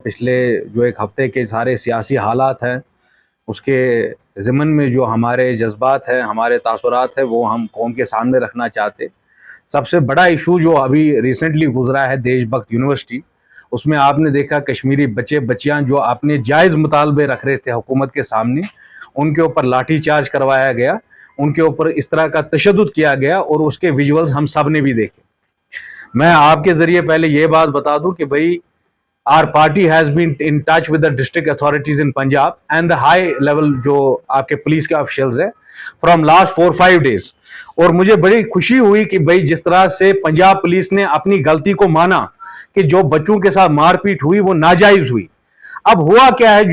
पिछले जो एक हफ्ते के सारे सियासी हालात हैं उसके ज़िमन में जो हमारे जज्बात हैं, हमारे तासुरात हैं, वो हम कौम के सामने रखना चाहते। सबसे बड़ा इशू जो अभी रिसेंटली गुजरा है देशभक्त यूनिवर्सिटी, उसमें आपने देखा कश्मीरी बच्चे बच्चियां जो अपने जायज़ मुतालबे रख रहे थे हुकूमत के सामने, उनके ऊपर लाठी चार्ज करवाया गया, उनके ऊपर इस तरह का तशद्दुद किया गया और उसके विजुअल्स हम सब ने भी देखे। मैं आपके ज़रिए पहले ये बात बता दूं कि भाई our party has been in touch with the district authorities in Punjab and the high level जो आपके पुलिस के ऑफिशियल्स हैं from last 4-5 days। और मुझे बड़ी खुशी हुई कि भाई जिस तरह से पंजाब पुलिस ने अपनी गलती को माना कि जो बच्चों के साथ मारपीट हुई वो नाजायज हुई। अब हुआ क्या है,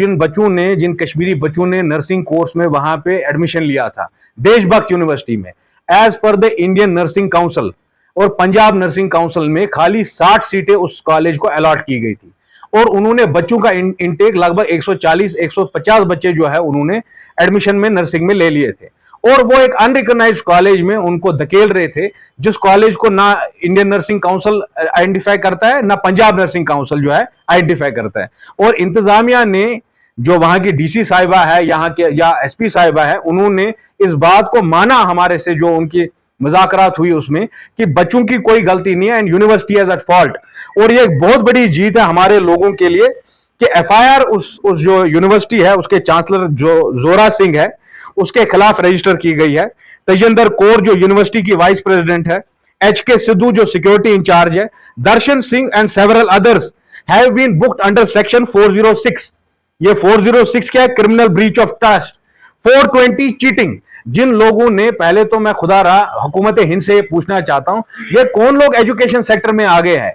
जिन कश्मीरी बच्चों ने नर्सिंग कोर्स में वहां पे एडमिशन लिया था देशभक्त यूनिवर्सिटी में, as per the Indian nursing council और पंजाब नर्सिंग काउंसिल में खाली 60 सीटें उस कॉलेज को अलॉट की गई थी और उन्होंने बच्चों का इनटेक लगभग 140-150 बच्चे जो है उन्होंने एडमिशन में नर्सिंग में ले लिए थे और वो एक अनरिकॉग्नाइज्ड कॉलेज में उनको धकेल रहे थे, जिस कॉलेज को ना इंडियन नर्सिंग काउंसिल आइडेंटिफाई करता है ना पंजाब नर्सिंग काउंसिल जो है आइडेंटिफाई करता है। और इंतजामिया ने, जो वहां की डीसी साहिबा है यहाँ के या एसपी साहिबा है, उन्होंने इस बात को माना हमारे से, जो उनकी मुज़ाकरात हुई उसमें, कि बच्चों की कोई गलती नहीं है and university is at fault. और ये एक बहुत बड़ी जीत है हमारे लोगों के लिए कि एफआईआर उस जो यूनिवर्सिटी है उसके चांसलर जो जोरा सिंह है उसके खिलाफ रजिस्टर की गई है। तेजिंदर कौर जो यूनिवर्सिटी की वाइस प्रेसिडेंट है, HK सिद्धू जो सिक्योरिटी इंचार्ज है, Darshan Singh and several others have been booked under section 406। ये 406 क्या है? Criminal breach of trust. 420 cheating. जिन लोगों ने, पहले तो मैं खुदा रहा हुकूमत हिंद से पूछना चाहता हूं, ये कौन लोग एजुकेशन सेक्टर में आगे हैं?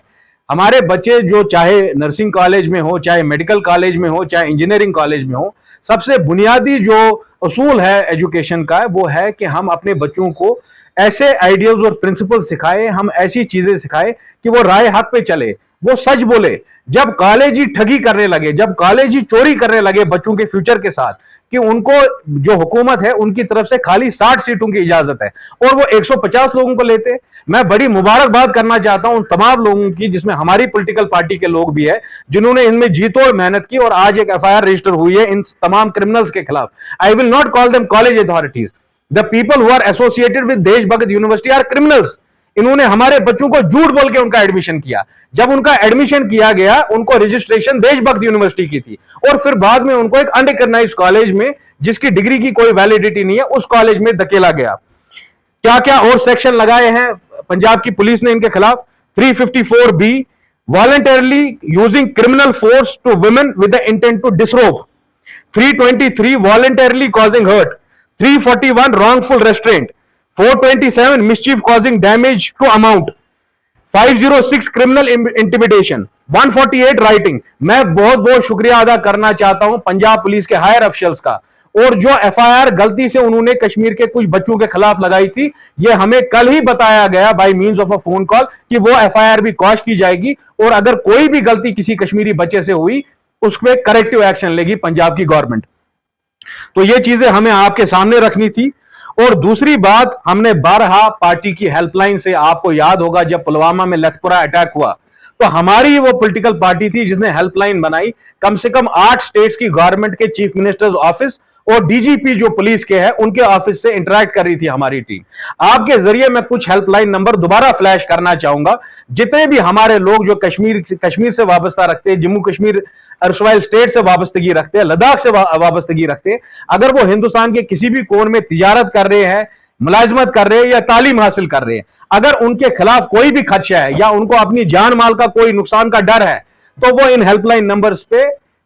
हमारे बच्चे जो चाहे नर्सिंग कॉलेज में हो, चाहे मेडिकल कॉलेज में हो, चाहे इंजीनियरिंग कॉलेज में हो, सबसे बुनियादी जो उसूल है एजुकेशन का वो है कि हम अपने बच्चों को ऐसे आइडियल्स और प्रिंसिपल सिखाएं, हम ऐसी चीजें सिखाएं कि वो राह हक पे चले, वो सच बोले। जब कॉलेज ही ठगी करने लगे, जब कॉलेज ही चोरी करने लगे बच्चों के फ्यूचर के साथ, कि उनको जो हुकूमत है उनकी तरफ से खाली 60 सीटों की इजाजत है और वो 150 लोगों को लेते। मैं बड़ी मुबारकबाद करना चाहता हूं उन तमाम लोगों की, जिसमें हमारी पॉलिटिकल पार्टी के लोग भी है, जिन्होंने इनमें जीतोड़ मेहनत की और आज एक एफआईआर रजिस्टर हुई है इन तमाम क्रिमिनल्स के खिलाफ। I will not call them college authorities. The people who are associated with Deshbhakt university are criminals. इन्होंने हमारे बच्चों को झूठ बोल के उनका एडमिशन किया। जब उनका एडमिशन किया गया, उनको रजिस्ट्रेशन देशभक्त यूनिवर्सिटी की थी और फिर बाद में उनको एक अनरिकॉग्नाइज्ड कॉलेज में, जिसकी डिग्री की कोई वैलिडिटी नहीं है, उस कॉलेज में धकेला गया। क्या क्या और सेक्शन लगाए हैं पंजाब की पुलिस ने इनके खिलाफ? 354B voluntarily using criminal force to women with the intent to disrobe. 323 voluntarily causing hurt. 341 wrongful restraint। 427 mischief causing damage to amount। 506 criminal intimidation. 148 writing. मैं बहुत बहुत शुक्रिया अदा करना चाहता हूं पंजाब पुलिस के हायर ऑफिशियल्स का, और जो एफआईआर गलती से उन्होंने कश्मीर के कुछ बच्चों के खिलाफ लगाई थी, ये हमें कल ही बताया गया by means of a phone call कि वो एफआईआर भी क्वॉश की जाएगी और अगर कोई भी गलती किसी कश्मीरी बच्चे से हुई उस पर करेक्टिव एक्शन लेगी पंजाब की गवर्नमेंट। तो ये चीजें हमें आपके सामने रखनी थी। और दूसरी बात, हमने 12 पार्टी की हेल्पलाइन से, आपको याद होगा जब पुलवामा में लखपुरा अटैक हुआ तो हमारी वो पॉलिटिकल पार्टी थी जिसने हेल्पलाइन बनाई। कम से कम 8 स्टेट्स की गवर्नमेंट के चीफ मिनिस्टर्स ऑफिस और डीजीपी जो पुलिस के हैं उनके ऑफिस से इंटरेक्ट कर रही थी हमारी टीम। आपके जरिए मैं कुछ हेल्पलाइन नंबर दोबारा फ्लैश करना चाहूंगा। जितने भी हमारे लोग जो कश्मीर से वाबस्ता रखते हैं, जम्मू कश्मीर अर्शवाइल स्टेट से वाबस्तगी रखते हैं, लद्दाख से वाबस्तगी रखते हैं, अगर वो हिंदुस्तान के किसी भी कोन में तिजारत कर रहे हैं, मुलाजमत कर रहे हैं या तालीम हासिल कर रहे हैं, अगर उनके खिलाफ कोई भी खदशा है या उनको अपनी जान माल का कोई नुकसान का डर है तो वो इन हेल्पलाइन नंबर्स पे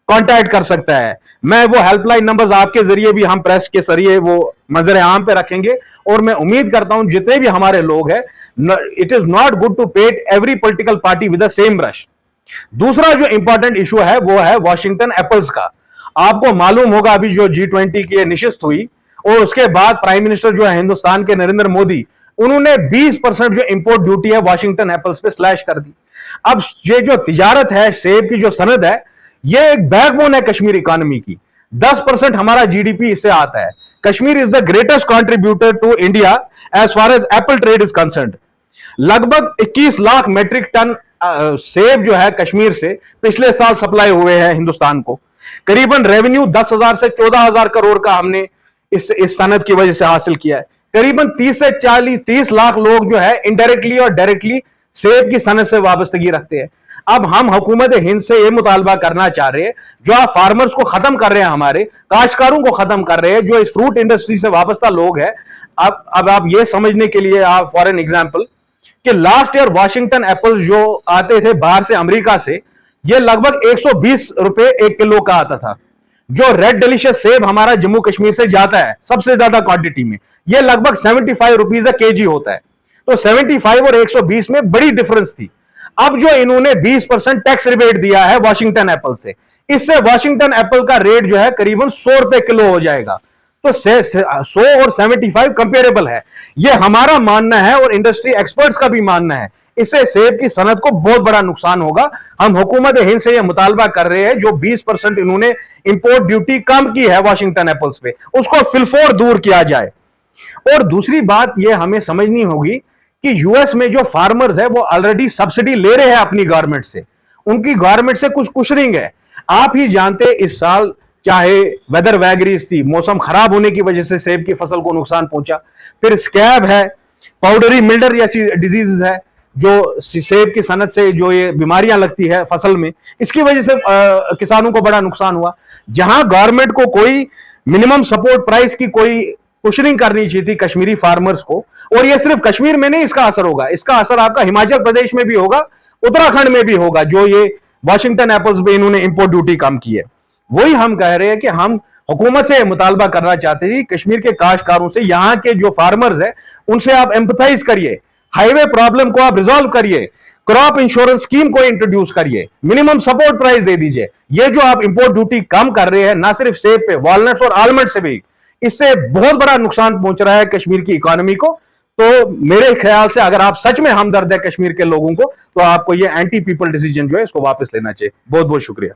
कांटेक्ट कर सकता है। मैं वो हेल्पलाइन नंबर्स आपके जरिए भी, हम प्रेस के जरिए वो मंजर आम पे रखेंगे और मैं उम्मीद करता हूं जितने भी हमारे लोग हैं, it is not good to paint every political party with the same brush. दूसरा जो इंपॉर्टेंट इशू है वो है वॉशिंगटन एप्पल्स का। आपको मालूम होगा अभी जो G20 की निशिस्त हुई और उसके बाद प्राइम मिनिस्टर जो है हिंदुस्तान के नरेंद्र मोदी, उन्होंने 20% जो इंपोर्ट ड्यूटी है वॉशिंगटन एप्पल्स पे स्लैश कर दी। अब ये जो तिजारत है, सेब की जो सनद है, ये एक बैकबोन है कश्मीर इकोनॉमी की। 10% हमारा जीडीपी इससे आता है। Kashmir is the greatest contributor to India as far as apple trade is concerned. लगभग 21 लाख मेट्रिक टन सेब जो है कश्मीर से पिछले साल सप्लाई हुए हैं हिंदुस्तान को। करीबन रेवेन्यू 10,000 से 14,000 करोड़ का हमने इस सनद की वजह से हासिल किया है। करीबन 30 से 30 लाख लोग जो है इनडायरेक्टली और डायरेक्टली सेब की सनद से वाबस्तगी रखते हैं। अब हम हुकूमत हिंद से यह मुतालबा करना चाह रहे हैं, जो आप फार्मर्स को खत्म कर रहे हैं, हमारे काश्तकारों को खत्म कर रहे हैं, जो इस फ्रूट इंडस्ट्री से वाबस्ता लोग हैं। अब आप ये समझने के लिए, आप फॉर एन एग्जाम्पल, कि लास्ट ईयर वाशिंगटन एप्पल्स जो आते थे बाहर से, अमेरिका से, ये लगभग 120 रुपए 1 किलो का आता था। जो रेड डिलीशियस सेब हमारा जम्मू कश्मीर से जाता है सबसे ज्यादा क्वांटिटी में, ये लगभग 75 रुपीज केजी होता है। तो 75 और 120 में बड़ी डिफरेंस थी। अब जो इन्होंने 20% टैक्स रिबेट दिया है वाशिंगटन एप्पल से, इससे वाशिंगटन एप्पल का रेट जो है करीबन 100 रुपए किलो हो जाएगा। तो 100 और 75 कंपेरेबल है, यह हमारा मानना है और इंडस्ट्री एक्सपर्ट्स का भी मानना है। इससे सेब की सनत को बहुत बड़ा नुकसान होगा। हम हुकूमत हिंद से यह मुतालबा कर रहे हैं, जो 20% इन्होंने इंपोर्ट ड्यूटी कम की है वाशिंगटन एप्पल्स पे, उसको फिलफोर दूर किया जाए। और दूसरी बात यह हमें समझनी होगी कि यूएस में जो फार्मर्स है वो ऑलरेडी सब्सिडी ले रहे हैं अपनी गवर्नमेंट से, उनकी गवर्नमेंट से कुछ कुशरिंग है। आप ही जानते, इस साल चाहे वेदर वैगरीज थी, मौसम खराब होने की वजह से सेब की फसल को नुकसान पहुंचा, फिर स्कैब है, पाउडरी मिल्डर जैसी डिजीज है, जो सेब की सनत से जो ये बीमारियां लगती है फसल में, इसकी वजह से किसानों को बड़ा नुकसान हुआ। जहां गवर्नमेंट को कोई मिनिमम सपोर्ट प्राइस की कोई कुशनिंग करनी चाहिए थी कश्मीरी फार्मर्स को, और ये सिर्फ कश्मीर में नहीं इसका असर होगा, इसका असर आपका हिमाचल प्रदेश में भी होगा, उत्तराखंड में भी होगा, जो ये वाशिंगटन एप्पल्स पे इन्होंने इंपोर्ट ड्यूटी कम की है। वही हम कह रहे हैं कि हम हुकूमत से मुतालबा करना चाहते हैं, कश्मीर के काश्तकारों से, यहाँ के जो फार्मर्स है उनसे आप एम्पथाइज करिए, हाईवे प्रॉब्लम को आप रिजॉल्व करिए, क्रॉप इंश्योरेंस स्कीम को इंट्रोड्यूस करिए, मिनिमम सपोर्ट प्राइस दे दीजिए। ये जो आप इंपोर्ट ड्यूटी कम कर रहे हैं, ना सिर्फ सेब पे, वॉलनट्स और आलमंड से भी, इससे बहुत बड़ा नुकसान पहुंच रहा है कश्मीर की इकोनॉमी को। तो मेरे ख्याल से अगर आप सच में हमदर्द है कश्मीर के लोगों को, तो आपको ये एंटी पीपल डिसीजन जो है इसको वापस लेना चाहिए। बहुत बहुत शुक्रिया।